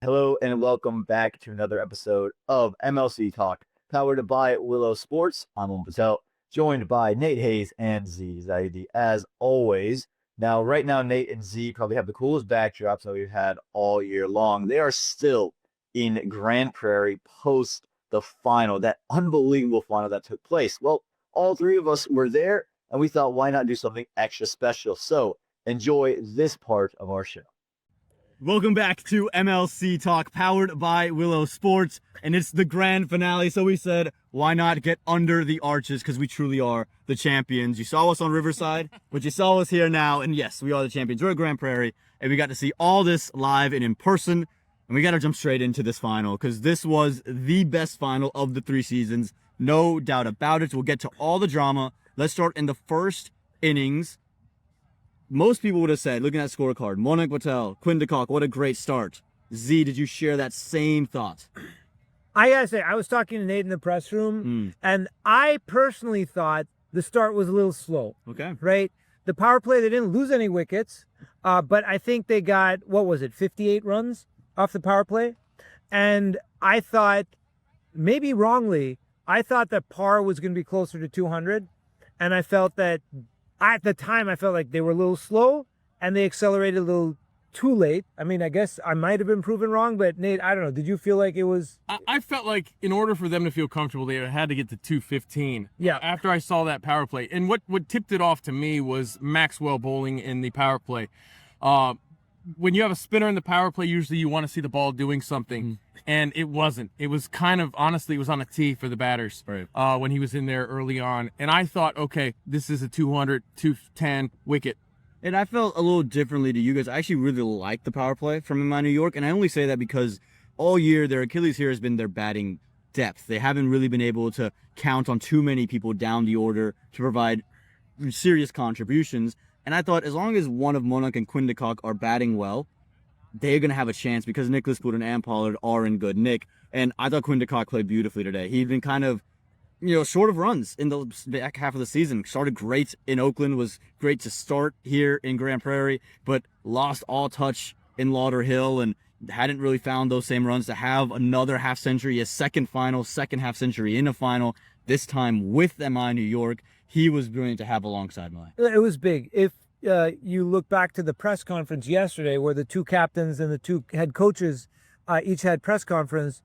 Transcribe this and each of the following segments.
Hello and welcome back to another episode of MLC Talk, powered by Willow Sports. I'm Aaman Patel, joined by Nate Hayes and Zee Zaidi, as always. Now, right now, Nate and Z probably have the coolest backdrops that we've had all year long. They are still in Grand Prairie post the final, that unbelievable final that took place. Well, all three of us were there, and we thought, why not do something extra special? So enjoy this part of our show. Welcome back to MLC Talk, powered by Willow Sports, and it's the grand finale, so we said, why not get under the arches, because we truly are the champions. You saw us on Riverside, but you saw us here now, and yes, we are the champions. We're at Grand Prairie, and we got to see all this live and in person, and we got to jump straight into this final, because this was the best final of the 3 seasons, no doubt about it. We'll get to all the drama. Let's start in the first innings. Most people would have said, looking at scorecard, Monank, Patel, Quinton, Kock, what a great start. Z, did you share that same thought? I gotta say, I was talking to Nate in the press room, and I personally thought the start was a little slow. Okay. Right? The power play, they didn't lose any wickets, but I think they got, 58 runs off the power play? And I thought, maybe wrongly, I thought that par was going to be closer to 200, and I felt that at the time, I felt like they were a little slow and they accelerated a little too late. I mean, I guess I might have been proven wrong, but Nate, I don't know. Did you feel like it was? I felt like in order for them to feel comfortable, they had to get to 215. Yeah. After I saw that power play. And what tipped it off to me was Maxwell bowling in the power play. When you have a spinner in the power play, usually you want to see the ball doing something. And it wasn't. It was kind of, honestly, it was on a tee for the batters when he was in there early on. And I thought, okay, this is a 200, 210 wicket. And I felt a little differently to you guys. I actually really like the power play from my New York. And I only say that because all year their Achilles here has been their batting depth. They haven't really been able to count on too many people down the order to provide serious contributions. And I thought as long as one of Monank and Quinton Kock are batting well, they're going to have a chance because Nicholas Poole and Pollard are in good nick. And I thought Quinton Kock played beautifully today. He'd been kind of, short of runs in the back half of the season. Started great in Oakland, was great to start here in Grand Prairie, but lost all touch in Lauderhill and hadn't really found those same runs to have another half century, a second half century in a final, this time with MI New York. He was brilliant to have alongside Mile. It was big. If you look back to the press conference yesterday where the 2 captains and the 2 head coaches each had press conference,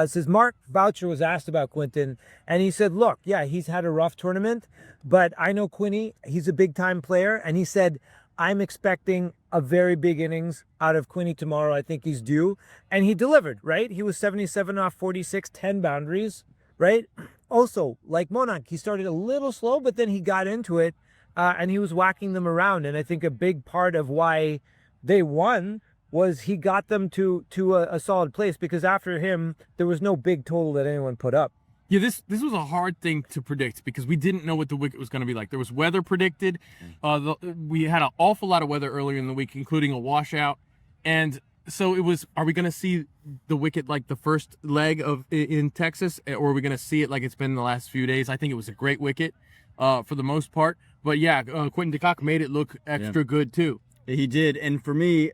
says Mark Boucher was asked about Quinton, and he said, look, yeah, he's had a rough tournament, but I know Quinny, he's a big-time player, and he said, I'm expecting a very big innings out of Quinny tomorrow. I think he's due. And he delivered, right? He was 77 off 46, 10 boundaries, right? Also, like Monank, he started a little slow, but then he got into it, and he was whacking them around. And I think a big part of why they won was he got them to a solid place, because after him, there was no big total that anyone put up. Yeah, this was a hard thing to predict because we didn't know what the wicket was going to be like. There was weather predicted. We had an awful lot of weather earlier in the week, including a washout. And so it was, are we going to see the wicket like the first leg in Texas, or are we going to see it like it's been in the last few days? I think it was a great wicket for the most part. But yeah, Quinton Kock made it look extra good too. He did. And for me,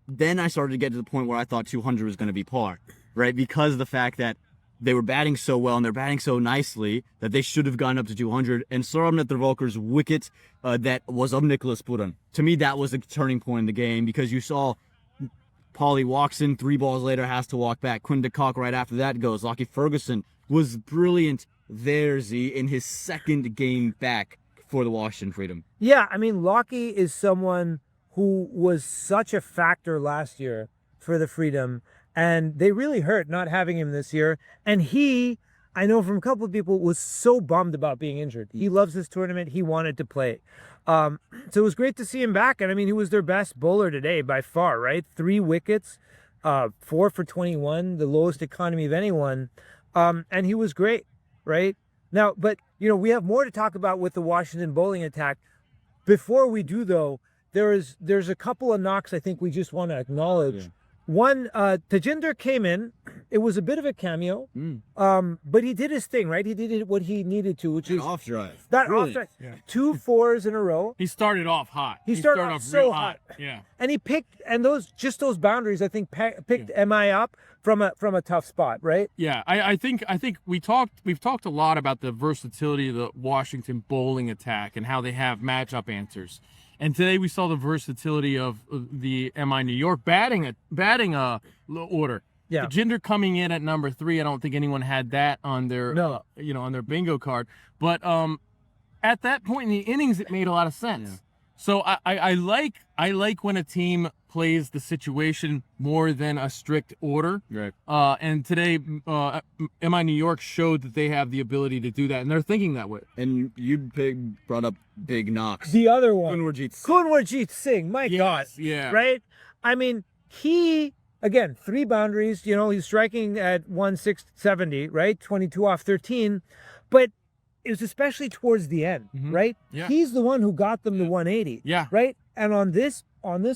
then I started to get to the point where I thought 200 was going to be par, right? Because of the fact that they were batting so well and they're batting so nicely that they should have gone up to 200. And Saram Netravalkar's wicket that was of Nicholas Poole. To me, that was a turning point in the game because you saw Paulie walks in, 3 balls later, has to walk back. Quinton Kock right after that goes. Lockie Ferguson was brilliant there, Z, in his second game back for the Washington Freedom. Yeah, I mean, Lockie is someone who was such a factor last year for the Freedom, and they really hurt not having him this year. And he, I know from a couple of people, was so bummed about being injured. He loves this tournament. He wanted to play. So it was great to see him back. And I mean, he was their best bowler today by far, right? 3 wickets, 4 for 21, the lowest economy of anyone. And he was great, right? Now, but, we have more to talk about with the Washington bowling attack. Before we do, though, there's a couple of knocks I think we just want to acknowledge. Yeah. One, Tajinder came in It was a bit of a cameo, but he did his thing, right? He did what he needed to, which is off drive. that Really? off drive. Yeah. 2 4s in a row. He started off hot. He started off so real hot. Yeah. And he picked, and those boundaries, I think, picked MI up from a tough spot, right? Yeah, I think we've talked a lot about the versatility of the Washington bowling attack and how they have matchup answers. And today we saw the versatility of the MI New York batting order. Yeah. Jinder coming in at number 3. I don't think anyone had that on their on their bingo card. But at that point in the innings, it made a lot of sense. Yeah. So I like when a team plays the situation more than a strict order. Right. And today, MI New York showed that they have the ability to do that, and they're thinking that way. And you brought up big knocks. The other one, Kunwarjeet. Singh, my God. Yeah. Right? I mean, he, again, 3 boundaries, he's striking at 170, right? 22 off 13. But it was especially towards the end, right? Yeah. He's the one who got them to 180. Yeah. Right? And on this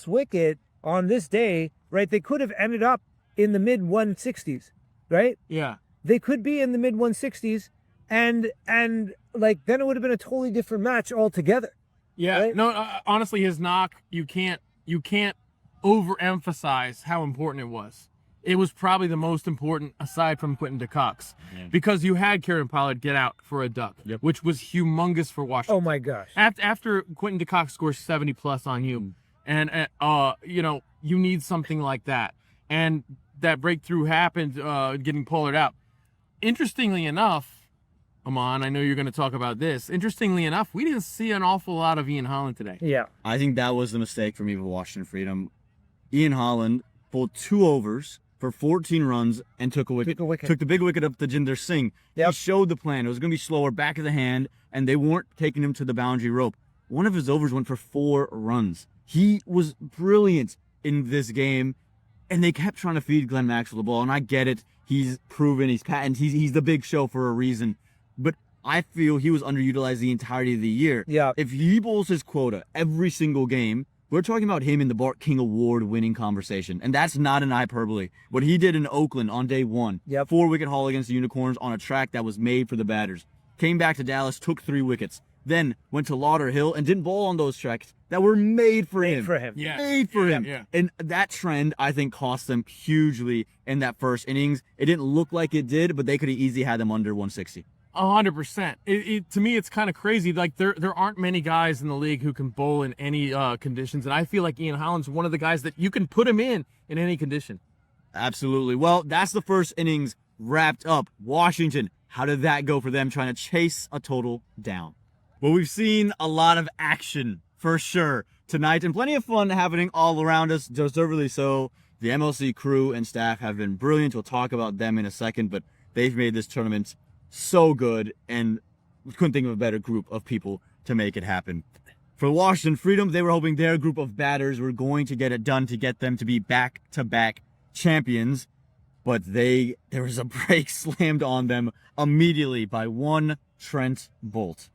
wicket, on this day, right, they could have ended up in the mid 160s, right? Yeah. They could be in the mid 160s, and like then it would have been a totally different match altogether. Yeah. Right? No, honestly, his knock, you can't overemphasize how important it was. It was probably the most important aside from Quinton to Cox, because you had Kieran Pollard get out for a duck, which was humongous for Washington. Oh my gosh! After Quinton de Cox scores 70 plus on you, and you need something like that, and that breakthrough happened, getting Pollard out. Interestingly enough, Aaman, I know you're going to talk about this. Interestingly enough, we didn't see an awful lot of Ian Holland today. Yeah, I think that was the mistake for me with Washington Freedom. Ian Holland pulled 2 overs for 14 runs and took a wicket. Took the big wicket up to Jinder Singh. Yep. He showed the plan. It was going to be slower, back of the hand, and they weren't taking him to the boundary rope. One of his overs went for 4 runs. He was brilliant in this game, and they kept trying to feed Glenn Maxwell the ball, and I get it. He's proven, he's patented, he's the big show for a reason. But I feel he was underutilized the entirety of the year. Yeah. If he bowls his quota every single game, we're talking about him in the Bart King Award winning conversation. And that's not an hyperbole. What he did in Oakland on day 1, 4-wicket haul against the Unicorns on a track that was made for the batters. Came back to Dallas, took 3 wickets. Then went to Lauderhill and didn't bowl on those tracks that were made for him. Yeah. Made for him. Yeah. And that trend, I think, cost them hugely in that first innings. It didn't look like it did, but they could have easily had them under 160. 100%. To me, it's kind of crazy. Like there aren't many guys in the league who can bowl in any conditions, and I feel like Ian Holland's one of the guys that you can put him in any condition. Absolutely. Well, that's the first innings wrapped up. Washington, how did that go for them trying to chase a total down? Well, we've seen a lot of action for sure tonight, and plenty of fun happening all around us, deservedly so. The MLC crew and staff have been brilliant. We'll talk about them in a second, but they've made this tournament so good, and we couldn't think of a better group of people to make it happen. For Washington Freedom, they were hoping their group of batters were going to get it done to get them to be back-to-back champions, but there was a break slammed on them immediately by one Trent Boult.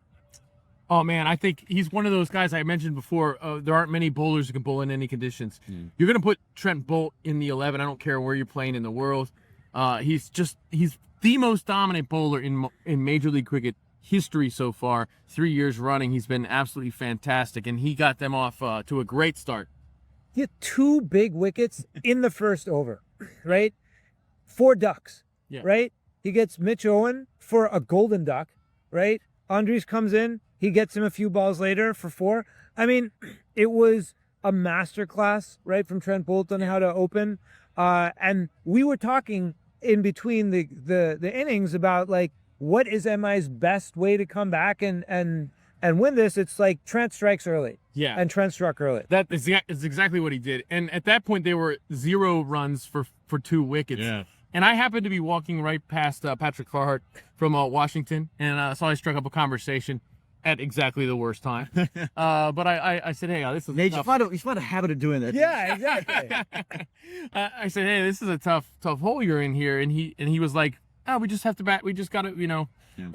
Oh, man, I think he's one of those guys I mentioned before. There aren't many bowlers who can bowl in any conditions. You're going to put Trent Boult in the 11. I don't care where you're playing in the world. He's the most dominant bowler in Major League Cricket history so far. 3 years running, he's been absolutely fantastic, and he got them off to a great start. He had 2 big wickets in the first over, right? 4 ducks, right? He gets Mitch Owen for a golden duck, right? Andres comes in, he gets him a few balls later for 4. I mean, it was a masterclass, right, from Trent Boult on how to open. And we were talking in between the innings about like what is MI's best way to come back and win this. It's like Trent strikes early. Yeah. And Trent struck early. That is exactly what he did. And at that point they were 0 runs for 2 wickets. Yeah. And I happened to be walking right past Patrick Farhart from Washington, and so I struck up a conversation at exactly the worst time. But I said, hey, this is Nate, you find a habit of doing that. Yeah, exactly. I said, hey, this is a tough hole you're in here, and he was like, oh, we just have to bat. We just got to,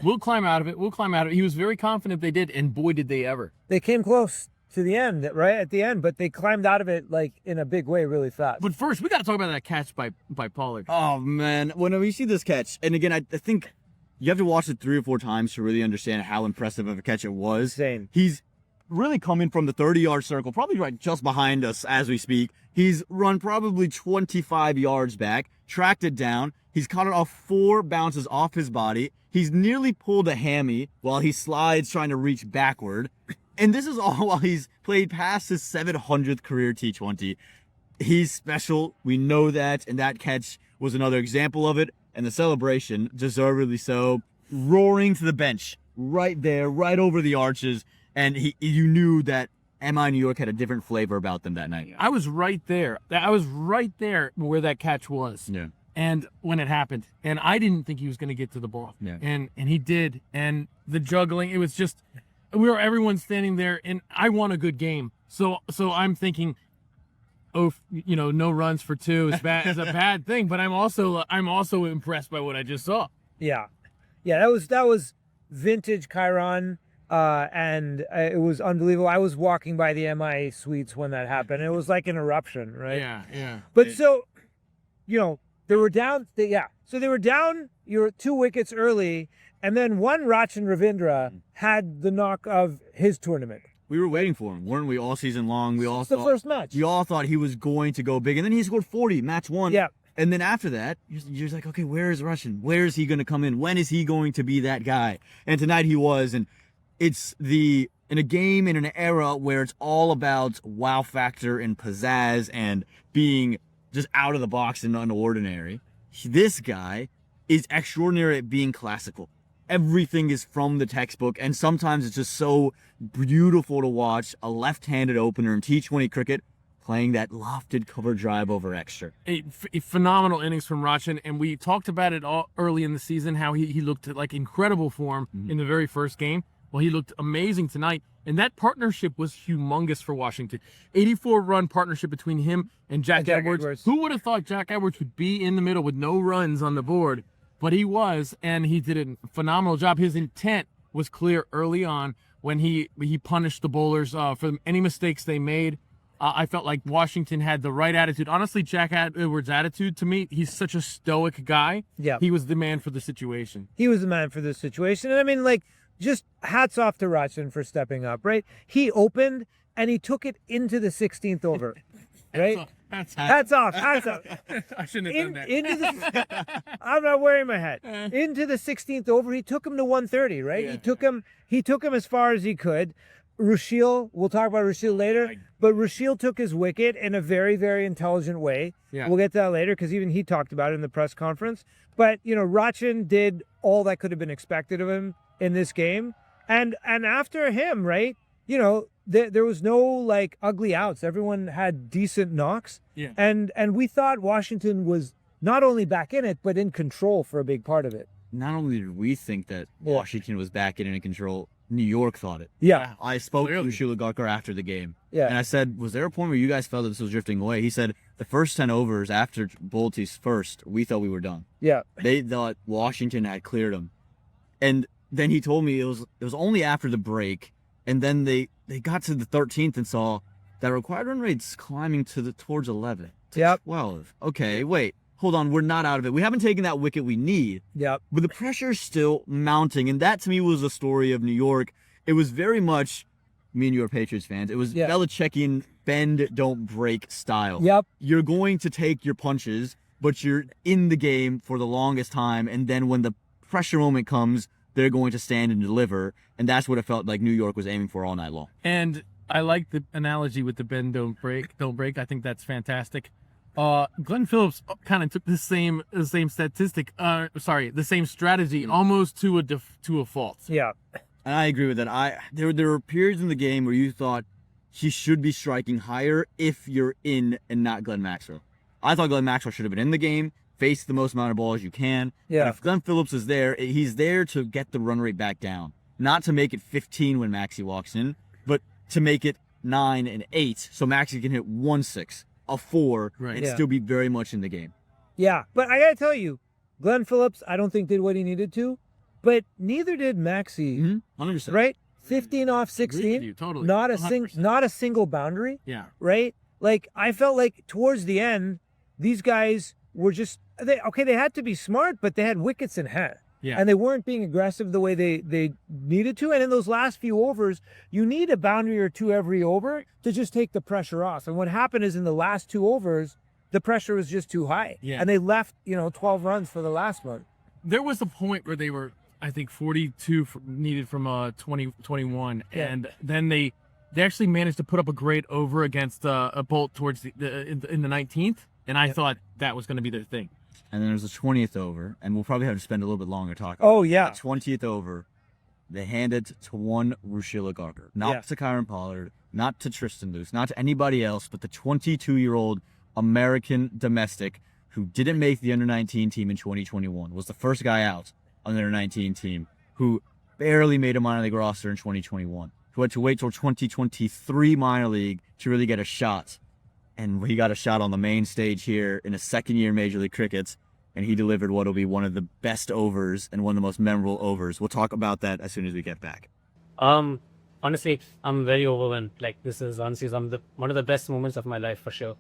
we'll climb out of it. We'll climb out of it. He was very confident they did, and boy, did they ever. They came close. to the end, right at the end, but they climbed out of it like in a big way really fast. But first, we got to talk about that catch by Pollard. Oh man, when we see this catch, and again, I think you have to watch it 3 or 4 times to really understand how impressive of a catch it was. Insane. He's really coming from the 30-yard circle, probably right just behind us as we speak. He's run probably 25 yards back, tracked it down. He's caught it off 4 bounces off his body. He's nearly pulled a hammy while he slides trying to reach backward. And this is all while he's played past his 700th career T20. He's special. We know that. And that catch was another example of it. And the celebration, deservedly so, roaring to the bench right there, right over the arches. And you knew that MI New York had a different flavor about them that night. I was right there. I was right there where that catch was. Yeah. And when it happened, and I didn't think he was going to get to the ball. Yeah. And he did. And the juggling, it was just, everyone standing there, and I won a good game. So I'm thinking, no runs for 2 is bad. Is a bad thing. But I'm also impressed by what I just saw. Yeah, that was vintage Chiron. And it was unbelievable. I was walking by the MI suites when that happened. It was like an eruption, right? Yeah. But they were down. So they were down. You're 2 wickets early, and then one Rachin Ravindra had the knock of his tournament. We were waiting for him, weren't we, all season long? It's the first match. We all thought he was going to go big, and then he scored 40, match 1. Yeah. And then after that, you're like, okay, where is Russian? Where is he going to come in? When is he going to be that guy? And tonight he was, and it's in a game in an era where it's all about wow factor and pizzazz and being just out of the box and unordinary. This guy is extraordinary at being classical. Everything is from the textbook, and sometimes it's just so beautiful to watch a left-handed opener in T20 cricket playing that lofted cover drive over extra. A phenomenal innings from Rachin, and we talked about it all early in the season, how he looked like incredible form in the very first game. Well, he looked amazing tonight, and that partnership was humongous for Washington. 84-run partnership between him and Jack Edwards. Who would have thought Jack Edwards would be in the middle with no runs on the board? But he was, and he did a phenomenal job. His intent was clear early on when he punished the bowlers for any mistakes they made. I felt like Washington had the right attitude. Honestly, Jack Edwards' attitude, to me, he's such a stoic guy. Yeah. He was the man for the situation. He was the man for this situation. And I mean, just hats off to Rachin for stepping up, right? He opened and he took it into the 16th over, right? Hats off. I shouldn't have done that. I'm not wearing my hat. Into the 16th over, he took him to 130, right? Yeah. He took him as far as he could. Rashil, we'll talk about Rashil later, but Rashil took his wicket in a very, very intelligent way. Yeah. We'll get to that later because even he talked about it in the press conference. But, Rachin did all that could have been expected of him in this game. And after him, right, there was no ugly outs. Everyone had decent knocks. Yeah. And we thought Washington was not only back in it, but in control for a big part of it. Not only did we think that Washington was back in control, New York thought it. Yeah. I spoke Clearly. to Rashil Ugarkar after the game. Yeah. And I said, was there a point where you guys felt that this was drifting away? He said, the first 10 overs after Boult's first, we thought we were done. Yeah. They thought Washington had cleared them. And then he told me it was only after the break, and then they got to the 13th and saw that required run rate's climbing towards 11. Yep. 12. Okay, wait. Hold on, we're not out of it. We haven't taken that wicket we need. Yep. But the pressure's still mounting, and that to me was the story of New York. It was very much me and you are Patriots fans. It was Belichickian bend, don't break style. Yep. You're going to take your punches, but you're in the game for the longest time, and then when the pressure moment comes, they're going to stand and deliver, and that's what it felt like New York was aiming for all night long. And I like the analogy with the bend, don't break. I think that's fantastic. Glenn Phillips kind of took the same strategy almost to a fault. Yeah. And I agree with that. There were periods in the game where you thought he should be striking higher if you're in and not Glenn Maxwell. I thought Glenn Maxwell should have been in the game, face the most amount of balls you can. Yeah. And if Glenn Phillips is there, he's there to get the run rate back down. Not to make it 15 when Maxey walks in, but to make it 9 and 8 so Maxey can hit 1-6. A 4 and still be very much in the game. Yeah, but I gotta tell you, Glenn Phillips, I don't think did what he needed to, but neither did Maxey. 100%. Right? 15 off Agree with 16. you, totally. Not a 100%. single boundary. Yeah. Right? Like I felt like towards the end, these guys were just they had to be smart, but they had wickets in hand. Yeah. And they weren't being aggressive the way they needed to. And in those last few overs, you need a boundary or two every over to just take the pressure off. And what happened is in the last 2 overs, the pressure was just too high. Yeah. And they left, 12 runs for the last one. There was a point where they were, I think, 42 needed from 2021, Yeah. and then they actually managed to put up a great over against a Boult towards in the 19th, and I thought that was going to be their thing. And then there's the 20th over, and we'll probably have to spend a little bit longer talking. Oh, yeah. The 20th over, they handed to one Rashil Ugarkar, not to Kyron Pollard, not to Tristan Luce, not to anybody else, but the 22-year-old American domestic who didn't make the under-19 team in 2021, was the first guy out on the under-19 team, who barely made a minor league roster in 2021, who had to wait till 2023 minor league to really get a shot. And he got a shot on the main stage here in his second year in Major League Cricket, and he delivered what will be one of the best overs and one of the most memorable overs. We'll talk about that as soon as we get back. Honestly, I'm very overwhelmed. Like, this is honestly one of the best moments of my life for sure.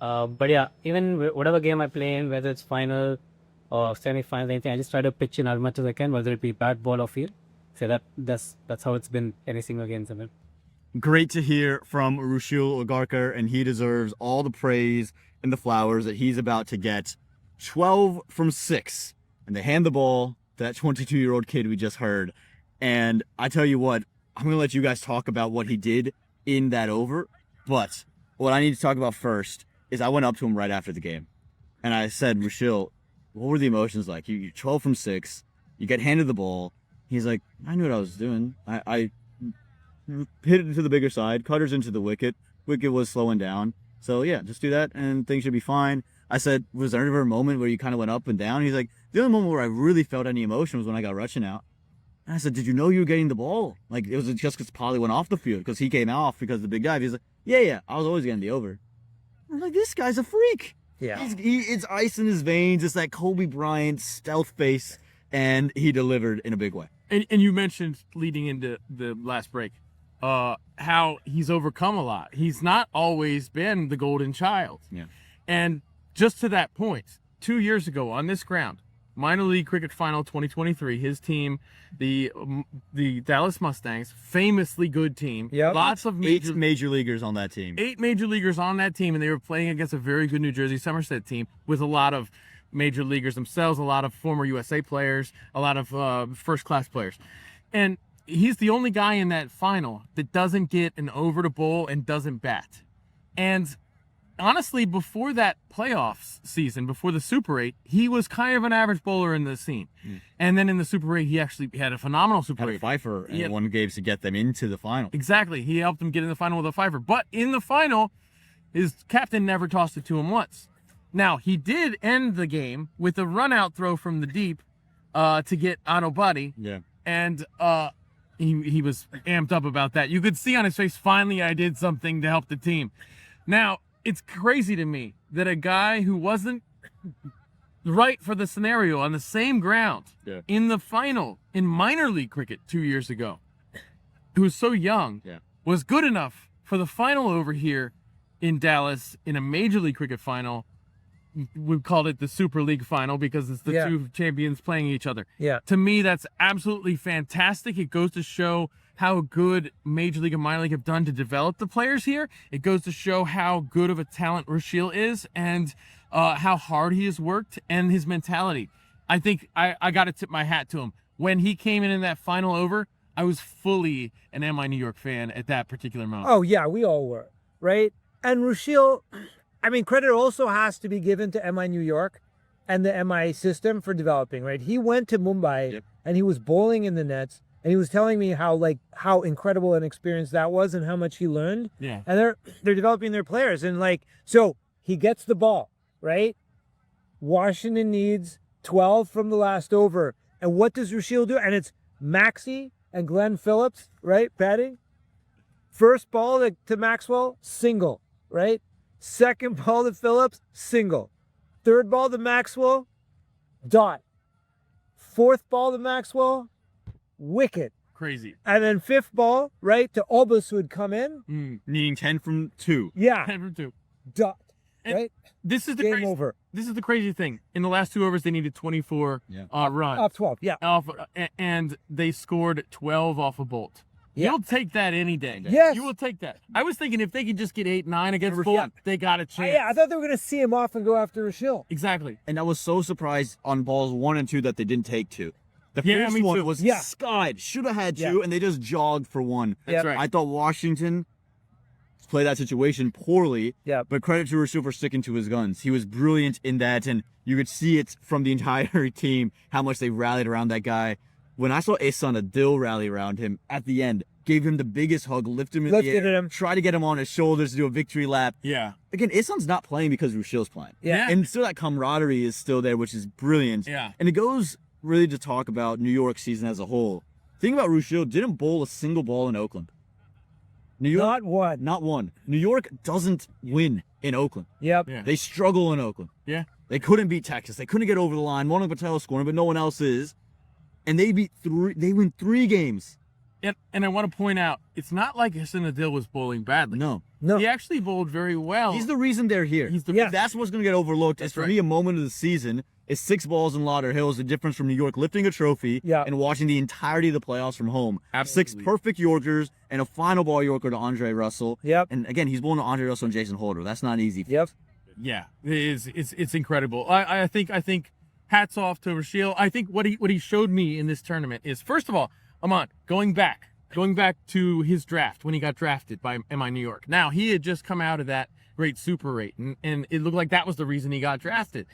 But yeah, even whatever game I play in, whether it's final or semi-final, anything, I just try to pitch in as much as I can, whether it be bat, ball, or field. So that's how it's been any single game. I mean. Great to hear from Rashil Ugarkar, and he deserves all the praise and the flowers that he's about to get. 12 from 6, and they hand the ball to that 22-year-old kid we just heard. And I tell you what, I'm going to let you guys talk about what he did in that over, but what I need to talk about first is I went up to him right after the game, and I said, Rashil, what were the emotions like? You're 12 from 6, you get handed the ball. He's like, I knew what I was doing. I hit it to the bigger side, cutters into the wicket. Wicket was slowing down. So yeah, just do that and things should be fine. I said, was there ever a moment where you kind of went up and down? He's like, the only moment where I really felt any emotion was when I got rushing out. And I said, did you know you were getting the ball? Like, it was just because Polly went off the field because he came off because of the big dive. He's like, yeah, I was always getting the over. I'm like, this guy's a freak. Yeah. It's ice in his veins. It's that Kobe Bryant stealth face, and he delivered in a big way. And you mentioned leading into the last break, how he's overcome a lot. He's not always been the golden child. Yeah. And just to that point, 2 years ago on this ground, minor league cricket final 2023, his team, the Dallas Mustangs, famously good team. Yep. Lots of Eight major leaguers on that team. 8 major leaguers on that team, and they were playing against a very good New Jersey Somerset team with a lot of major leaguers themselves, a lot of former USA players, a lot of first-class players. And he's the only guy in that final that doesn't get an over to bowl and doesn't bat. And honestly, before that playoffs season, before the Super 8, he was kind of an average bowler in the scene. And then in the Super 8, he actually had a phenomenal Super Had 8. a fifer and won games to get them into the final. Exactly. He helped them get in the final with a fifer. But in the final, his captain never tossed it to him once. Now, he did end the game with a run-out throw from the deep to get Otto Buddy. Yeah. And he was amped up about that. You could see on his face, finally I did something to help the team. Now, it's crazy to me that a guy who wasn't right for the scenario on the same ground in the final in minor league cricket 2 years ago, who was so young, was good enough for the final over here in Dallas in a major league cricket final. We've called it the Super League final because it's the two champions playing each other. Yeah. To me, that's absolutely fantastic. It goes to show how good Major League and Minor League have done to develop the players here. It goes to show how good of a talent Rashil is and how hard he has worked and his mentality. I think I got to tip my hat to him. When he came in that final over, I was fully an MI New York fan at that particular moment. Oh, yeah, we all were, right? And Rashil, I mean, credit also has to be given to MI New York and the MI system for developing, right? He went to Mumbai and he was bowling in the nets, and he was telling me how incredible an experience that was and how much he learned. Yeah. And they're developing their players. And so he gets the ball, right? Washington needs 12 from the last over. And what does Rashil do? And it's Maxey and Glenn Phillips, right? Batting. First ball to Maxwell, single, right? Second ball to Phillips, single. Third ball to Maxwell, dot. Fourth ball to Maxwell, wicket. Crazy. And then fifth ball, right, to Obus, who would come in. Needing 10 from 2. Yeah. 10 from 2. Dot. And Right? This is the Game crazy, over. This is the crazy thing. In the last 2 overs, they needed 24 runs. Off 12, yeah. And they scored 12 off a Boult. Yeah. You'll take that any day. Yes. You will take that. I was thinking if they could just get 8, 9 against Rashil. Boult, they got a chance. Yeah, I thought they were going to see him off and go after Rashil. Exactly. And I was so surprised on balls 1 and 2 that they didn't take 2. The Yeah, first me one too. was Yeah. skied. Should have had 2, Yeah. and they just jogged for 1. That's Yep. right. I thought Washington played that situation poorly, Yeah. but credit to Rashil for sticking to his guns. He was brilliant in that, and you could see it from the entire team how much they rallied around that guy. When I saw Ehsan Adil rally around him at the end, gave him the biggest hug, lifted him in the Lifted air, him. tried to get him on his shoulders to do a victory lap. Yeah. Again, Ehsan's not playing because Rashil's playing. Yeah. And still that camaraderie is still there, which is brilliant. Yeah. And it goes really to talk about New York season as a whole. Think about Rashil didn't bowl a single ball in Oakland. New York, Not one. not one. New York doesn't win in Oakland. Yep. Yeah. They struggle in Oakland. Yeah. They couldn't beat Texas. They couldn't get over the line. Monank Patel scoring, but no one else is. And they win 3 games. And I want to point out, it's not like Hassan Adil was bowling badly. No. No. He actually bowled very well. He's the reason they're here. He's the Yeah. That's what's going to get overlooked. That's It's for right. me a moment of the season. Is 6 balls in Lauderhill is the difference from New York lifting a trophy Yeah. and watching the entirety of the playoffs from home. Absolutely. 6 perfect Yorkers and a final ball Yorker to Andre Russell. Yep. And again, he's bowling to Andre Russell and Jason Holder. That's not easy. Yep. Yeah, it's incredible. I think hats off to Rashil. I think what he showed me in this tournament is, first of all, Aaman, going back to his draft when he got drafted by MI New York. Now, he had just come out of that great Super 8, and it looked like that was the reason he got drafted.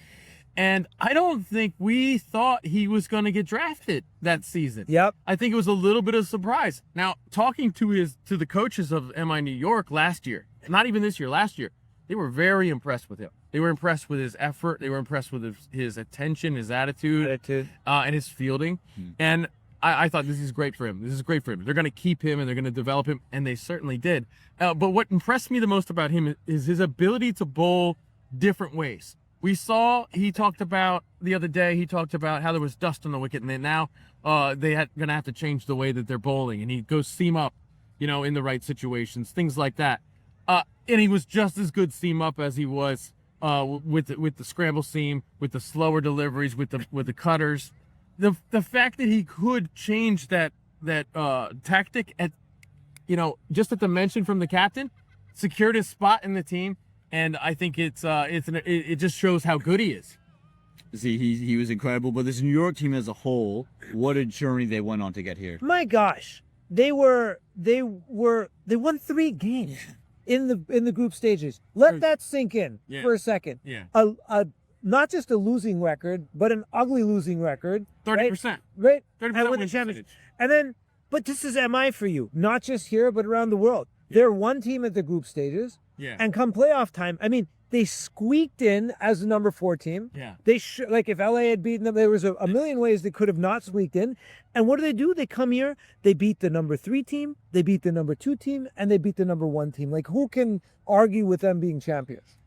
And I don't think we thought he was going to get drafted that season. Yep. I think it was a little bit of a surprise. Now, talking to the coaches of MI New York last year, not even this year, last year, they were very impressed with him. They were impressed with his effort. They were impressed with his attention, his attitude, and his fielding. And I thought this is great for him. This is great for him. They're going to keep him and they're going to develop him, and they certainly did. But what impressed me the most about him is his ability to bowl different ways. We saw, he talked about the other day, he talked about how there was dust on the wicket, and then now they're going to have to change the way that they're bowling, and he goes seam up, in the right situations, things like that. And he was just as good seam up as he was with the scramble seam, with the slower deliveries, with the cutters. The fact that he could change that tactic at just at the mention from the captain, secured his spot in the team, and I think it just shows how good he is. See, he was incredible, but this New York team as a whole, what a journey they went on to get here. My gosh, they won 3 games in the group stages. Let that sink in for a second. Yeah. Not just a losing record, but an ugly losing record. 30%. Right? 30% And win the win championship. percentage. And then, but this is MI for you, not just here, but around the world. They're one team at the group stages. Yeah. And come playoff time, I mean, they squeaked in as the number 4 team. Yeah. They like if LA had beaten them, there was a million ways they could have not squeaked in. And what do? They come here, they beat the number 3 team, they beat the number 2 team, and they beat the number 1 team. Like, who can argue with them being champions?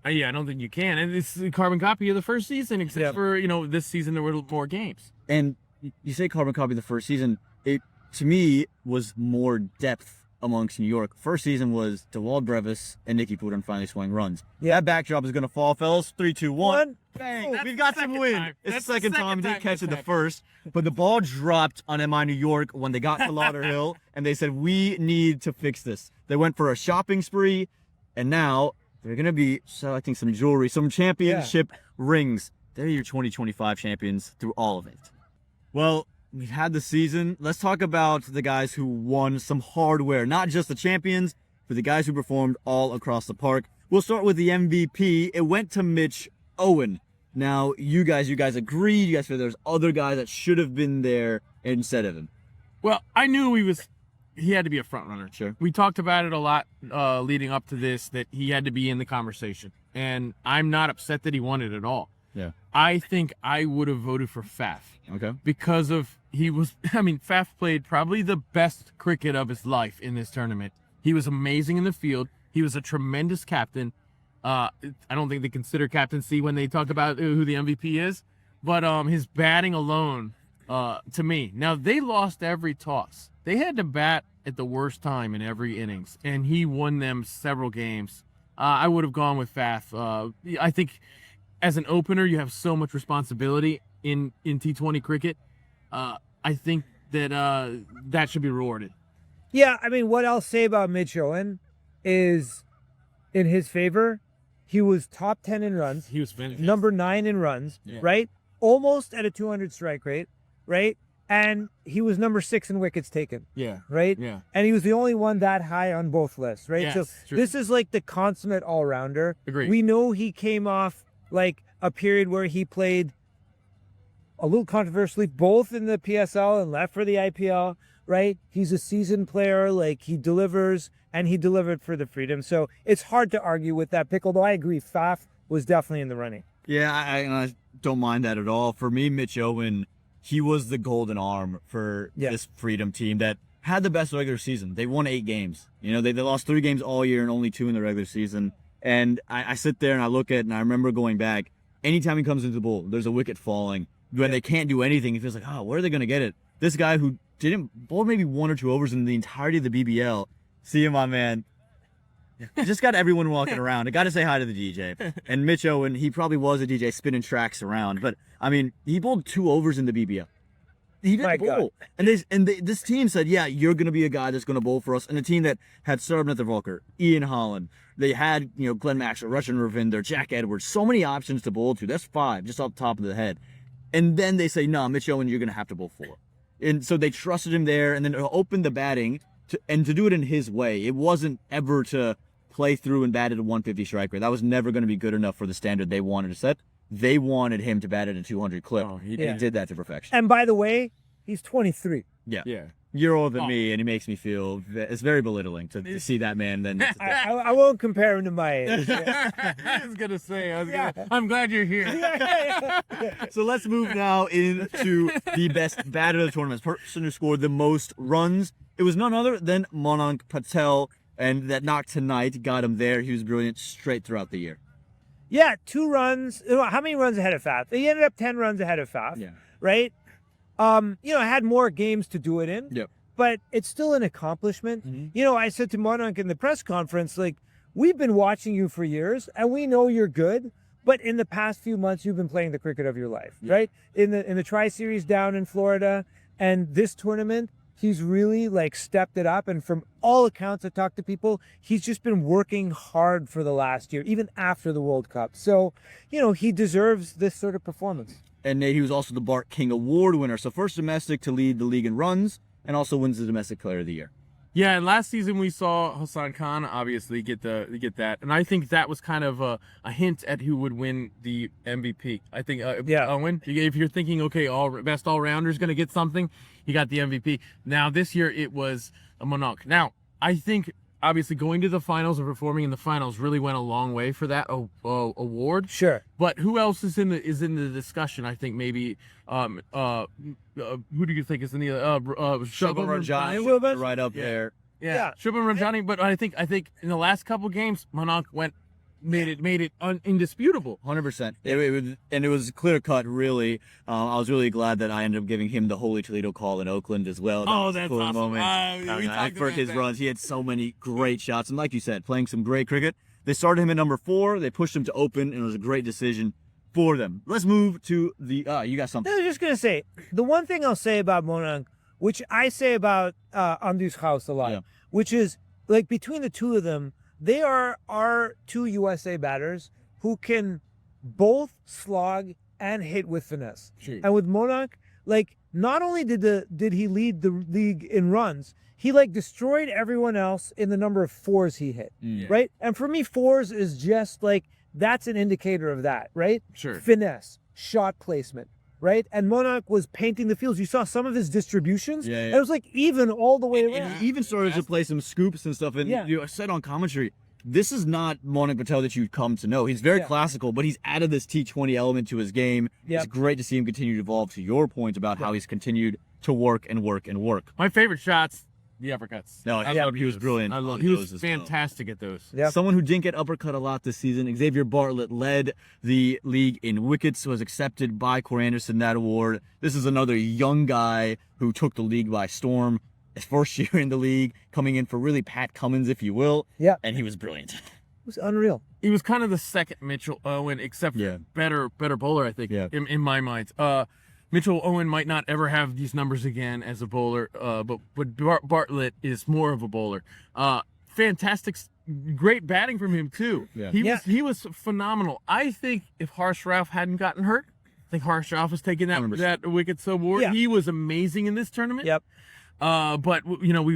Yeah, I don't think you can. And it's a carbon copy of the first season, except for, this season there were more games. And you say carbon copy of the first season, it, to me, was more depth amongst New York. First season was DeWald Brevis and Nicky Putin finally scoring runs. Yeah. That backdrop is going to fall, fellas. 3, 2, 1. One. Bang. That's We've got the some second wind. time. It's That's the second time. time Didn't catch this it the happened. first. But the ball dropped on MI New York when they got to Lauderhill, and they said, we need to fix this. They went for a shopping spree, and now they're going to be selecting some jewelry, some championship rings. They're your 2025 champions through all of it. Well, we've had the season. Let's talk about the guys who won some hardware, not just the champions, but the guys who performed all across the park. We'll start with the MVP. It went to Mitch Owen. Now, you guys agreed. You guys feel there's other guys that should have been there instead of him. Well, I knew he had to be a front runner. Sure. We talked about it a lot leading up to this, that he had to be in the conversation. And I'm not upset that he won it at all. Yeah. I think I would have voted for Faf. Okay. Because Faf played probably the best cricket of his life in this tournament. He was amazing in the field. He was a tremendous captain. I don't think they consider captaincy when they talk about who the MVP is, but his batting alone to me. Now, they lost every toss. They had to bat at the worst time in every innings, and he won them several games. I would have gone with Faf. I think as an opener, you have so much responsibility in T20 cricket. I think that that should be rewarded. Yeah, I mean, what I'll say about Mitch Owen is, in his favor, he was top 10 in runs. He was finished. Number 9 in runs, right? Almost at a 200 strike rate, right? And he was number 6 in wickets taken. Yeah. Right? Yeah. And he was the only one that high on both lists, right? Yes, so true. this is like the consummate all-rounder. Agreed. We know he came off like a period where he played a little controversially both in the PSL and left for the IPL, right? He's a seasoned player, like he delivers, and he delivered for the Freedom. So it's hard to argue with that pick, although I agree Faf was definitely in the running. Yeah, I don't mind that at all. For me, Mitch Owen, he was the golden arm for this Freedom team that had the best regular season. They won 8 games. You know, they lost 3 games all year and only 2 in the regular season. And I sit there and I look at it and I remember going back, anytime he comes into the bowl, there's a wicket falling. When they can't do anything, it feels like, oh, where are they going to get it? This guy who didn't bowl maybe 1 or 2 overs in the entirety of the BBL. See him, my man. Just got everyone walking around. I got to say hi to the DJ. And Mitch Owen, he probably was a DJ spinning tracks around. But, I mean, he bowled 2 overs in the BBL. He didn't bowl. And this team said, yeah, you're going to be a guy that's going to bowl for us. And a team that had Sarbanath Volker, Ian Holland. They had, Glenn Maxwell, Rushan Ravinder, Jack Edwards. So many options to bowl to. That's 5 just off the top of the head. And then they say, no, Mitch Owen, you're going to have to bowl 4. And so they trusted him there and then opened the batting to do it in his way. It wasn't ever to play through and bat at a 150 strike rate. That was never going to be good enough for the standard they wanted to set. They wanted him to bat at a 200 clip. Oh, he did that to perfection. And by the way, he's 23. Yeah. Yeah. You're older than me, and he makes me feel it's very belittling to see that man. Then I won't compare him to my age. I was gonna say, I'm glad you're here. So let's move now into the best batter of the tournament, person who scored the most runs. It was none other than Monank Patel, and that knock tonight got him there. He was brilliant straight throughout the year. Yeah, 2 runs. How many runs ahead of Faf? He ended up 10 runs ahead of Faf. Yeah. Right? I had more games to do it in. Yep. But it's still an accomplishment. Mm-hmm. I said to Monank in the press conference, like, we've been watching you for years, and we know you're good. But in the past few months, you've been playing the cricket of your life, right? In the Tri-Series down in Florida, and this tournament, he's really stepped it up. And from all accounts, I talked to people, he's just been working hard for the last year, even after the World Cup. So, he deserves this sort of performance. And Nate, he was also the Bart King Award winner. So first domestic to lead the league in runs, and also wins the Domestic Player of the Year. Yeah, and last season we saw Hassan Khan obviously get that, and I think that was kind of a hint at who would win the MVP. I think Owen, if you're thinking, okay, best all-rounder is going to get something, he got the MVP. Now this year it was a Monank. Now I think obviously going to the finals and performing in the finals really went a long way for that award. Sure. But who else is in the discussion? I think maybe who do you think is in the Shubham Rajani right up there. Yeah. Shubham Rajani, but I think in the last couple games Monank made it indisputable. 100%. It was clear cut, really. I was really glad that I ended up giving him the Holy Toledo call in Oakland as well. That's cool awesome. Moment. For his runs, he had so many great shots. And like you said, playing some great cricket. They started him at number 4. They pushed him to open, and it was a great decision for them. Let's move to the... you got something. I was just going to say, the one thing I'll say about Monank, which I say about Amdu's House a lot, which is, between the two of them, they are our 2 USA batters who can both slog and hit with finesse. Sure. And with Monank, not only did he lead the league in runs, he destroyed everyone else in the number of 4s he hit, right? And for me, 4s is just that's an indicator of that, right? Sure. Finesse, shot placement, right? And Monank was painting the fields. You saw some of his distributions. Yeah. It was even all the way around. And he even started to play some scoops and stuff. And you said on commentary, this is not Monank Patel that you'd come to know. He's very classical, but he's added this T20 element to his game. It's great to see him continue to evolve, to your point about how he's continued to work and work and work. My favorite shots the uppercuts. No, I yeah, love he was those. brilliant I love. on He was those as well. fantastic at those. Yeah. Someone who didn't get uppercut a lot this season, Xavier Bartlett led the league in wickets, was accepted by Corey Anderson that award. This is another young guy who took the league by storm. His first year in the league, coming in for really Pat Cummins, if you will. Yeah. And he was brilliant. It was unreal. He was kind of the second Mitchell Owen, except for Yeah. better bowler, I think, Yeah. in my mind. Mitchell Owen might not ever have these numbers again as a bowler, but Bartlett is more of a bowler. Fantastic, great batting from him too. Yeah. He was phenomenal. I think if Harsh Ralph hadn't gotten hurt, I think Harsh Ralph was taking that 100%. wicket award. Yeah. He was amazing in this tournament. Yep. But you know,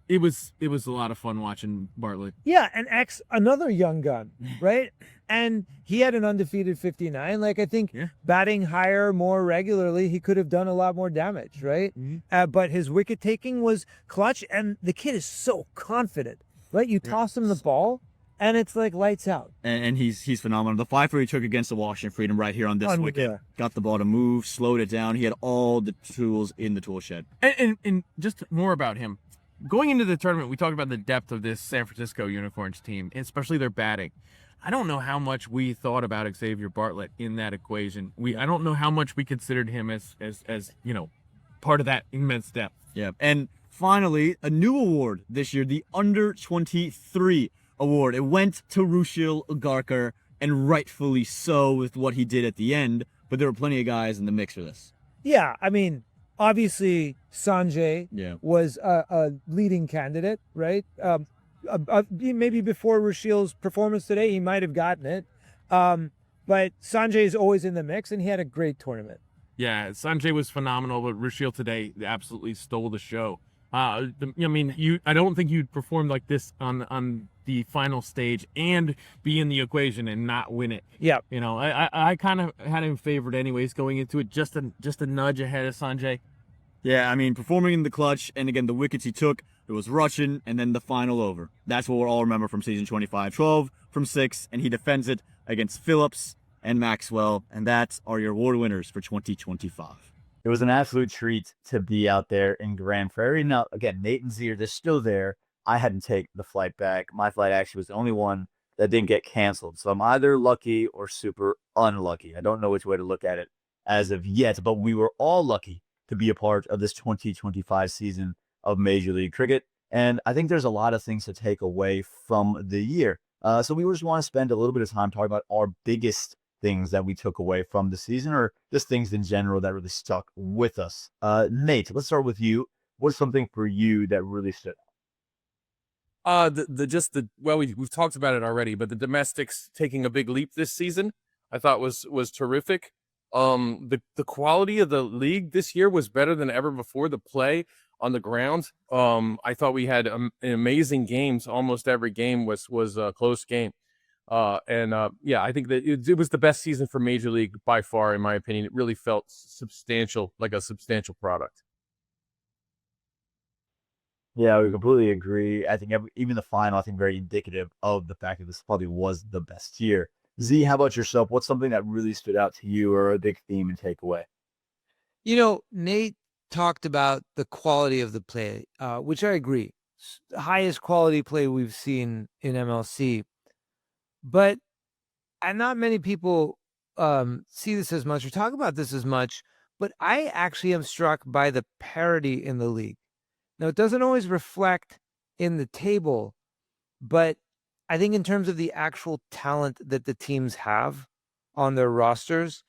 it was a lot of fun watching Bartlett. Yeah, and another young gun, right? And he had an undefeated 59. Like, I think Yeah. batting higher more regularly, he could have done a lot more damage, right? But his wicket taking was clutch, and the kid is so confident, right? You toss him the ball, and it's like lights out. And he's phenomenal. The 5 he took against the Washington Freedom right here on this Unreal. wicket. Got the ball to move, slowed it down. He had all the tools in the tool shed. And just more about him. Going into the tournament, we talked about the depth of this San Francisco Unicorns team, especially their batting. I don't know how much we thought about Xavier Bartlett in that equation. I don't know how much we considered him as you know, part of that immense depth. Yeah. And finally, a new award this year, the Under 23 award. It went to Rashil Ugarkar, and rightfully so with what he did at the end, but there were plenty of guys in the mix for this. Yeah, I mean, obviously Sanjay Yeah. was a leading candidate, right? Maybe before Rashil's performance today, he might have gotten it. But Sanjay is always in the mix, and he had a great tournament. Yeah, Sanjay was phenomenal, but Rashil today absolutely stole the show. I mean, I don't think you'd perform like this on the final stage and be in the equation and not win it. Yeah. You know, I kind of had him favored anyways going into it, just a nudge ahead of Sanjay. Yeah, I mean, performing in the clutch, and again, the wickets he took, it was Russian, and then the final over. That's what we'll all remember from season 25. 12 from 6, and he defends it against Phillips and Maxwell, and that's are your award winners for 2025. It was an absolute treat to be out there in Grand Prairie. Now, again, Nate and Zee, they're still there. I had to take the flight back. My flight actually was the only one that didn't get canceled. So I'm either lucky or super unlucky. I don't know which way to look at it as of yet, but we were all lucky to be a part of this 2025 season of Major League Cricket. And I think there's a lot of things to take away from the year. So we just want to spend a little bit of time talking about our biggest things that we took away from the season, or just things in general that really stuck with us. Nate, let's start with you. What's something for you that really stood out? We've talked about it already, but the domestics taking a big leap this season, I thought was terrific. The quality of the league this year was better than ever before. The play on the ground, I thought we had amazing games. Almost every game was a close game. I think that it was the best season for Major League by far, in my opinion. It really felt substantial, like a substantial product. Yeah, we completely agree. I think even the final, I think, very indicative of the fact that this probably was the best year. Zee, how about yourself? What's something that really stood out to you, or a big theme and takeaway? You know, Nate talked about the quality of the play, which I agree. The highest quality play we've seen in MLC. But and not many people see this as much or talk about this as much, but I actually am struck by the parity in the league. Now, it doesn't always reflect in the table, but I think in terms of the actual talent that the teams have on their rosters,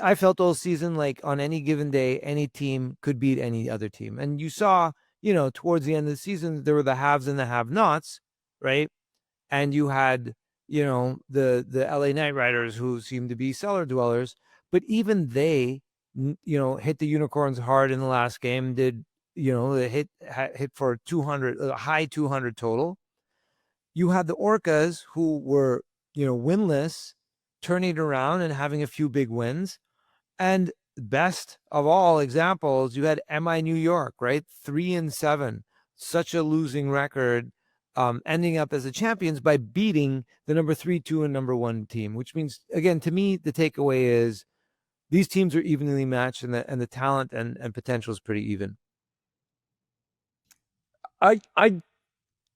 I felt all season like on any given day, any team could beat any other team. And you saw, towards the end of the season, there were the haves and the have-nots, right? And you had, the LA Knight Riders who seemed to be cellar dwellers, but even they, hit the Unicorns hard in the last game, did, they hit for 200, a high 200 total. You had the Orcas who were, winless, turning it around and having a few big wins. And best of all examples, you had MI New York, right? 3-7, such a losing record, ending up as the champions by beating the number 3, 2, and number 1 team, which means, again, to me, the takeaway is these teams are evenly matched, and the talent and potential is pretty even. I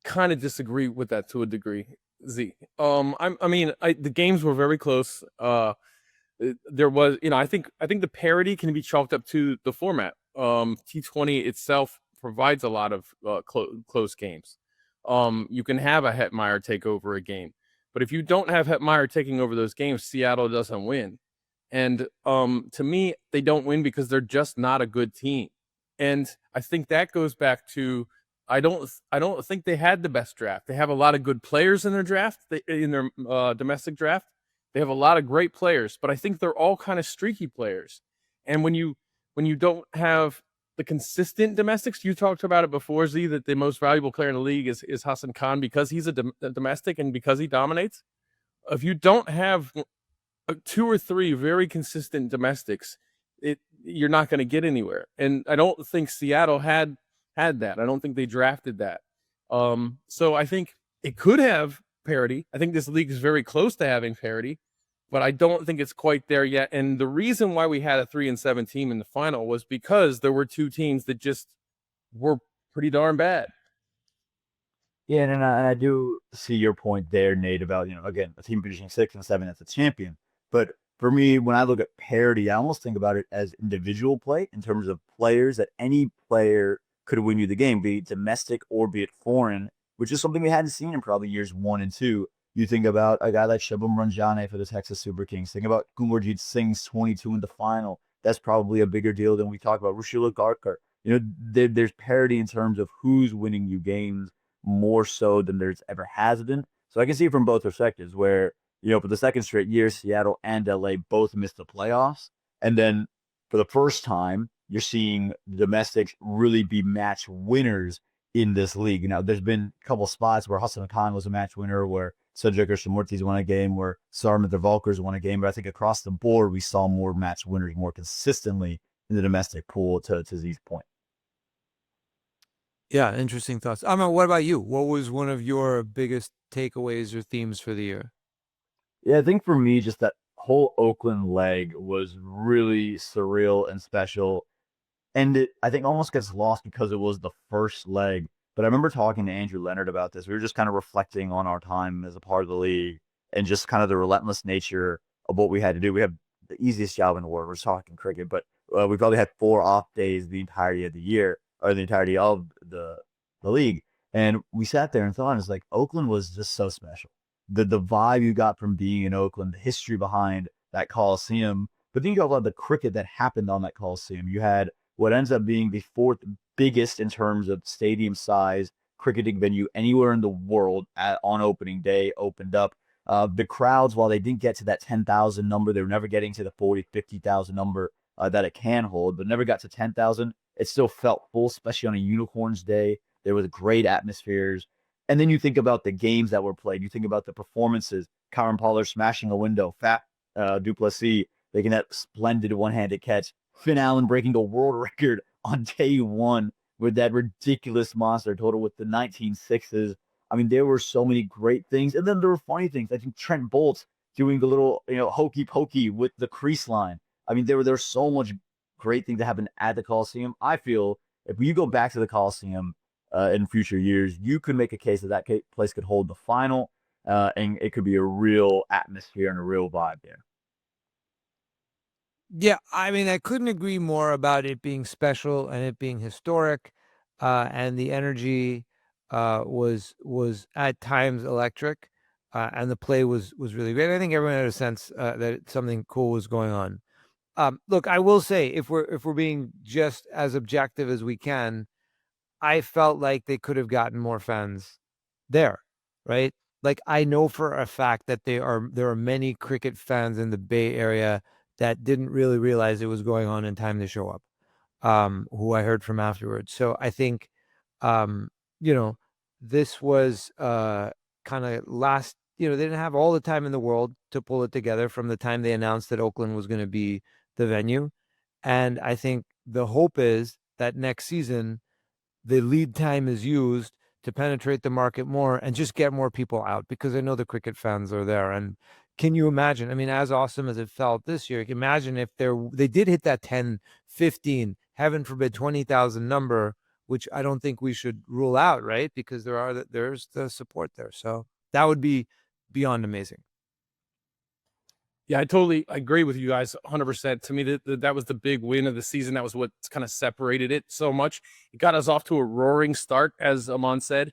kind of disagree with that to a degree, Z. The games were very close. There was, I think the parity can be chalked up to the format. T20 itself provides a lot of close games. You can have a Hetmeyer take over a game, but if you don't have Hetmeyer taking over those games, Seattle doesn't win. And to me, they don't win because they're just not a good team. And I think that goes back to I don't think they had the best draft. They have a lot of good players in their draft, in their domestic draft. They have a lot of great players, but I think they're all kind of streaky players. And when you don't have the consistent domestics, you talked about it before, Z, that the most valuable player in the league is Hassan Khan because he's a domestic and because he dominates. If you don't have 2 or 3 very consistent domestics, you're not going to get anywhere. And I don't think Seattle had that. I don't think they drafted that. So I think it could have parity. I think this league is very close to having parity, but I don't think it's quite there yet. And the reason why we had a 3-7 team in the final was because there were 2 teams that just were pretty darn bad. Yeah, and I do see your point there, Nate, about, again, a team finishing 6 and 7 as a champion. But for me, when I look at parity, I almost think about it as individual play in terms of players, that any player could win you the game, be it domestic or be it foreign, which is something we hadn't seen in probably years 1 and 2. You think about a guy like Shubham Ranjane for the Texas Super Kings. Think about Gumarjeet Singh's 22 in the final. That's probably a bigger deal than we talk about. Rashil Ugarkar. There's parity in terms of who's winning you games more so than there's ever has been. So I can see it from both perspectives where, for the second straight year, Seattle and LA both missed the playoffs. And then for the first time, you're seeing the domestics really be match winners in this league. Now, there's been a couple spots where Hassan Khan was a match winner, where Sajjad Krishnamurti's won a game, where Sarminder Valkar's won a game. But I think across the board, we saw more match winners more consistently in the domestic pool, to Zee's point. Yeah, interesting thoughts. Aaman, what about you? What was one of your biggest takeaways or themes for the year? Yeah, I think for me, just that whole Oakland leg was really surreal and special. And it, I think, almost gets lost because it was the first leg. But I remember talking to Andrew Leonard about this. We were just kind of reflecting on our time as a part of the league and just kind of the relentless nature of what we had to do. We have the easiest job in the world. We're talking cricket, but we probably had 4 off days the entirety of the year, or the entirety of the league. And we sat there and thought, it's like, Oakland was just so special. The vibe you got from being in Oakland, the history behind that Coliseum. But then you got a lot of the cricket that happened on that Coliseum. You had what ends up being the 4th biggest in terms of stadium size cricketing venue anywhere in the world on opening day, opened up. The crowds, while they didn't get to that 10,000 number, they were never getting to the 40, 50,000 number that it can hold, but never got to 10,000. It still felt full, especially on a Unicorns Day. There was great atmospheres. And then you think about the games that were played. You think about the performances. Karen Pollard smashing a window. Fat Duplessis making that splendid one-handed catch. Finn Allen breaking a world record on day 1 with that ridiculous monster total with the 19 sixes. I mean, there were so many great things. And then there were funny things. I think Trent Boult doing the little, hokey pokey with the crease line. I mean, there was so much great things that happened at the Coliseum. I feel if you go back to the Coliseum in future years, you could make a case that place could hold the final, and it could be a real atmosphere and a real vibe there. Yeah, I mean, I couldn't agree more about it being special and it being historic, and the energy was at times electric, and the play was really great. I think everyone had a sense that something cool was going on. Look, I will say, if we're being just as objective as we can, I felt like they could have gotten more fans there, right? Like, I know for a fact that there are many cricket fans in the Bay Area that didn't really realize it was going on in time to show up, who I heard from afterwards. So I think, this was kind of last, they didn't have all the time in the world to pull it together from the time they announced that Oakland was going to be the venue. And I think the hope is that next season, the lead time is used to penetrate the market more and just get more people out, because I know the cricket fans are there. And can you imagine? I mean, as awesome as it felt this year, imagine if they did hit that 10, 15, heaven forbid, 20,000 number which I don't think we should rule out, right? Because there's the support there. So that would be beyond amazing. Yeah, I totally agree with you guys 100%. To me, that was the big win of the season. That was what kind of separated it so much. It got us off to a roaring start, as Aaman said.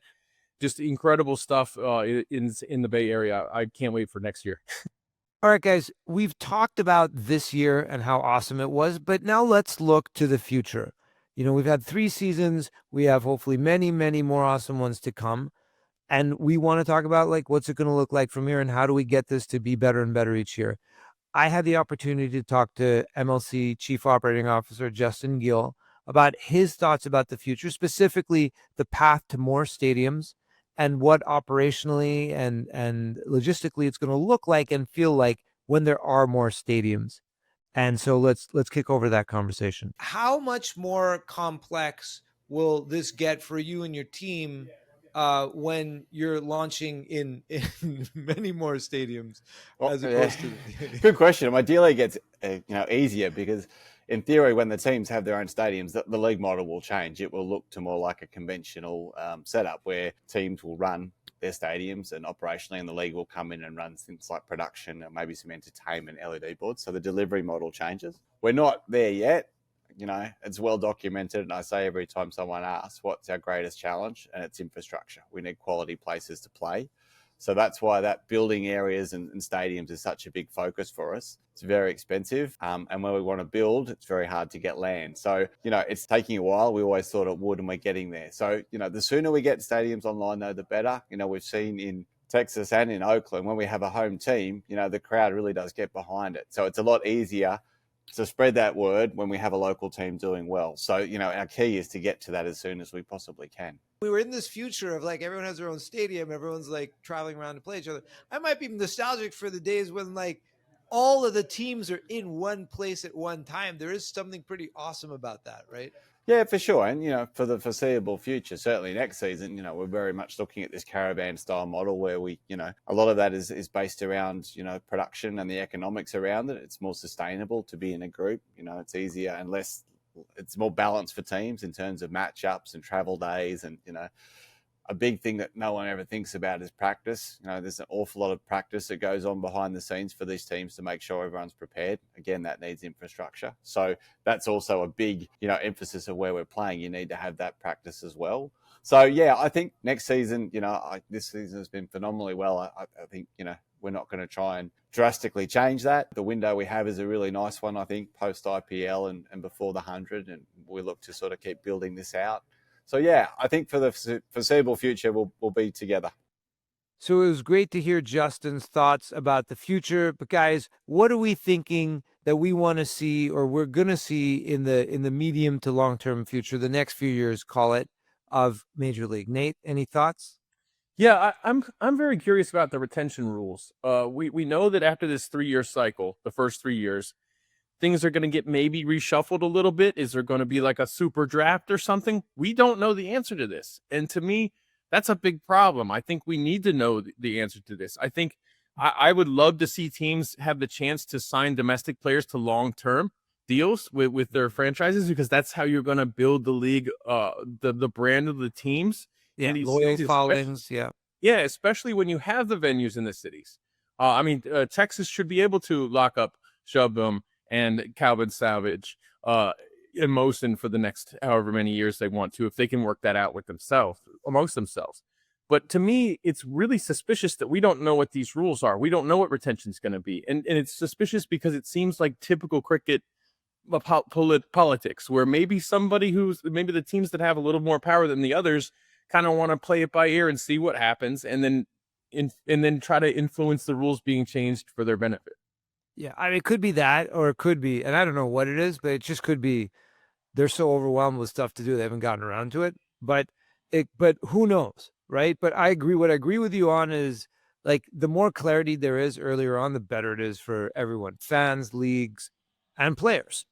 Just incredible stuff in the Bay Area. I can't wait for next year. All right, guys, we've talked about this year and how awesome it was, but now let's look to the future. We've had 3 seasons. We have hopefully many, many more awesome ones to come. And we want to talk about what's it going to look like from here and how do we get this to be better and better each year. I had the opportunity to talk to MLC Chief Operating Officer Justin Gill about his thoughts about the future, specifically the path to more stadiums and what operationally and logistically it's going to look like and feel like when there are more stadiums. And so let's kick over that conversation. How much more complex will this get for you and your team when you're launching in many more stadiums as opposed to Good question. Ideally it gets easier because in theory when the teams have their own stadiums the league model will change. It will look to more like a conventional setup where teams will run their stadiums and operationally and the league will come in and run things like production and maybe some entertainment LED boards. So the delivery model changes. We're not there yet. It's well documented. And I say every time someone asks, what's our greatest challenge? And it's infrastructure. We need quality places to play. So that's why that building areas and stadiums is such a big focus for us. It's very expensive. And when we want to build, it's very hard to get land. So, it's taking a while. We always thought it would, and we're getting there. So, the sooner we get stadiums online, though, the better. We've seen in Texas and in Oakland, when we have a home team, the crowd really does get behind it. So it's a lot easier to spread that word when we have a local team doing well. So, our key is to get to that as soon as we possibly can. We were in this future of everyone has their own stadium, everyone's traveling around to play each other. I might be nostalgic for the days when all of the teams are in one place at one time. There is something pretty awesome about that, right? Yeah, for sure. And, for the foreseeable future, certainly next season, we're very much looking at this caravan style model where we, a lot of that is based around, production and the economics around it. It's more sustainable to be in a group. It's easier and it's more balanced for teams in terms of matchups and travel days. And, a big thing that no one ever thinks about is practice. There's an awful lot of practice that goes on behind the scenes for these teams to make sure everyone's prepared. Again, that needs infrastructure. So that's also a big, emphasis of where we're playing. You need to have that practice as well. So, yeah, I think next season, this season has been phenomenally well. I think, we're not going to try and drastically change that. The window we have is a really nice one, I think, post IPL and before the 100. And we look to sort of keep building this out. So, yeah, I think for the foreseeable future, we'll be together. So it was great to hear Justin's thoughts about the future. But, guys, what are we thinking that we want to see or we're going to see in the medium to long-term future, the next few years, call it, of Major League? Nate, any thoughts? Yeah, I'm very curious about the retention rules. We know that after this 3-year cycle, the first 3 years, things are going to get maybe reshuffled a little bit. Is there going to be a super draft or something? We don't know the answer to this. And to me, that's a big problem. I think we need to know the answer to this. I think I would love to see teams have the chance to sign domestic players to long-term deals with their franchises, because that's how you're going to build the league, the brand of the teams. Yeah, loyal followings, yeah. Yeah, especially when you have the venues in the cities. Texas should be able to lock up Shubham and Calvin Savage and Mosin for the next however many years they want to, if they can work that out with themselves, amongst themselves. But to me, it's really suspicious that we don't know what these rules are. We don't know what retention is going to be. And it's suspicious because it seems like typical cricket politics, where maybe maybe the teams that have a little more power than the others kind of want to play it by ear and see what happens, and then try to influence the rules being changed for their benefit. Yeah, I mean, it could be that, or it could be, and I don't know what it is, but it just could be they're so overwhelmed with stuff to do they haven't gotten around to it. But who knows, right? But I agree. What I agree with you on is the more clarity there is earlier on, the better it is for everyone, fans, leagues, and players.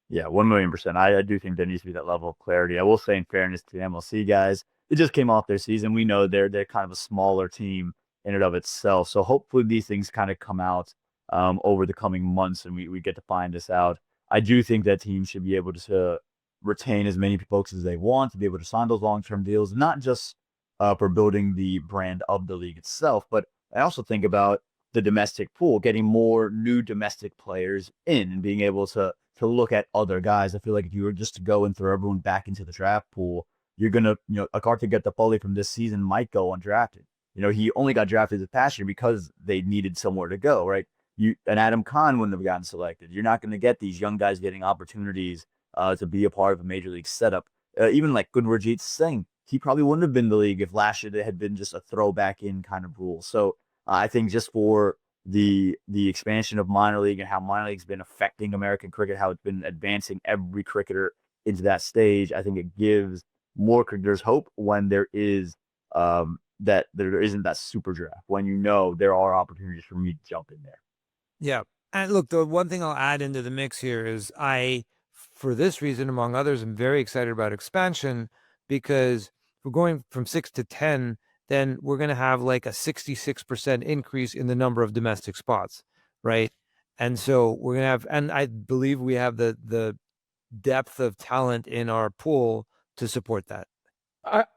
Yeah, 1,000,000%. I do think there needs to be that level of clarity. I will say, in fairness to the MLC guys, it just came off their season. We know they're kind of a smaller team in and of itself. So hopefully these things kind of come out over the coming months and we get to find this out. I do think that teams should be able to retain as many folks as they want, to be able to sign those long-term deals, not just for building the brand of the league itself, but I also think about the domestic pool, getting more new domestic players in and being able to look at other guys. I feel like if you were just to go and throw everyone back into the draft pool, you're going to, a Ugarkar from this season might go undrafted. He only got drafted this past year because they needed somewhere to go, right? And Adam Khan wouldn't have gotten selected. You're not going to get these young guys getting opportunities to be a part of a major league setup. Even like Gurjit Singh, he probably wouldn't have been in the league if last year it had been just a throwback in kind of rule. So I think just for the expansion of minor league and how minor league's been affecting American cricket, how it's been advancing every cricketer into that stage, I think it gives more cricketers hope when there is that there isn't that super draft, when there are opportunities for me to jump in there. Yeah. And look, the one thing I'll add into the mix here is for this reason, among others, I'm very excited about expansion, because we're going from 6 to 10, then we're going to have like a 66% increase in the number of domestic spots, right? And so we're going to have, and I believe we have the depth of talent in our pool to support that.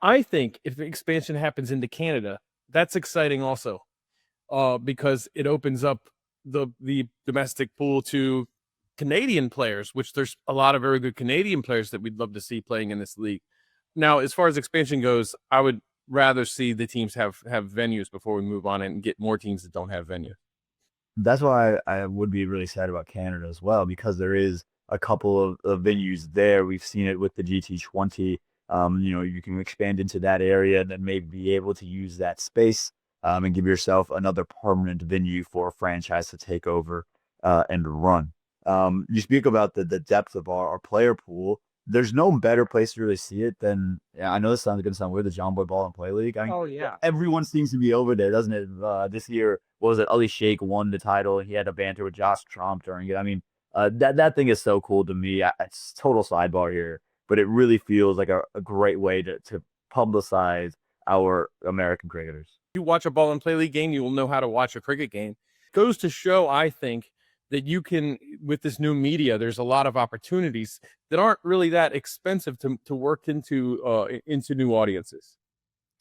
I think if the expansion happens into Canada, that's exciting also, because it opens up the domestic pool to Canadian players, which there's a lot of very good Canadian players that we'd love to see playing in this league. Now, as far as expansion goes, I would rather see the teams have venues before we move on and get more teams that don't have venues. That's why I would be really sad about Canada as well, because there is a couple of venues there. We've seen it with the GT20. You can expand into that area and then maybe be able to use that space and give yourself another permanent venue for a franchise to take over and run. You speak about the depth of our player pool. There's no better place to really see it than, I know this sounds going to sound weird, the John Boy Ball and Play League. I mean, everyone seems to be over there, doesn't it? This year, what was it? Ali Sheikh won the title. He had a banter with Josh Trump during it. I mean, that thing is so cool to me. It's total sidebar here, but it really feels like a great way to publicize our American cricketers. You watch a ball and play league game, you will know how to watch a cricket game. Goes to show, I think, that you can, with this new media, there's a lot of opportunities that aren't really that expensive to work into new audiences.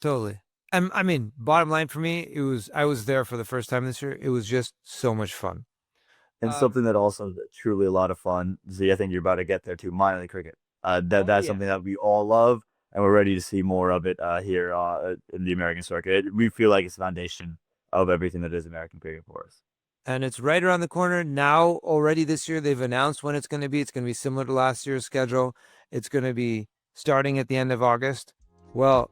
Totally. I mean, bottom line for me, I was there for the first time this year. It was just so much fun. And something that also truly a lot of fun, Zee, I think you're about to get there too, minor league cricket. That's something that we all love, and we're ready to see more of it here in the American circuit. We feel like it's the foundation of everything that is American cricket for us. And it's right around the corner now. Already this year, they've announced when it's going to be. It's going to be similar to last year's schedule. It's going to be starting at the end of August. Well,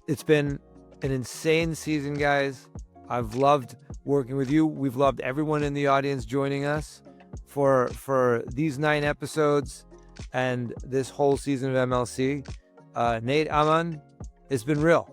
it's been an insane season, guys. I've loved working with you. We've loved everyone in the audience joining us for these 9 episodes and this whole season of MLC. Nate, Aaman, it's been real.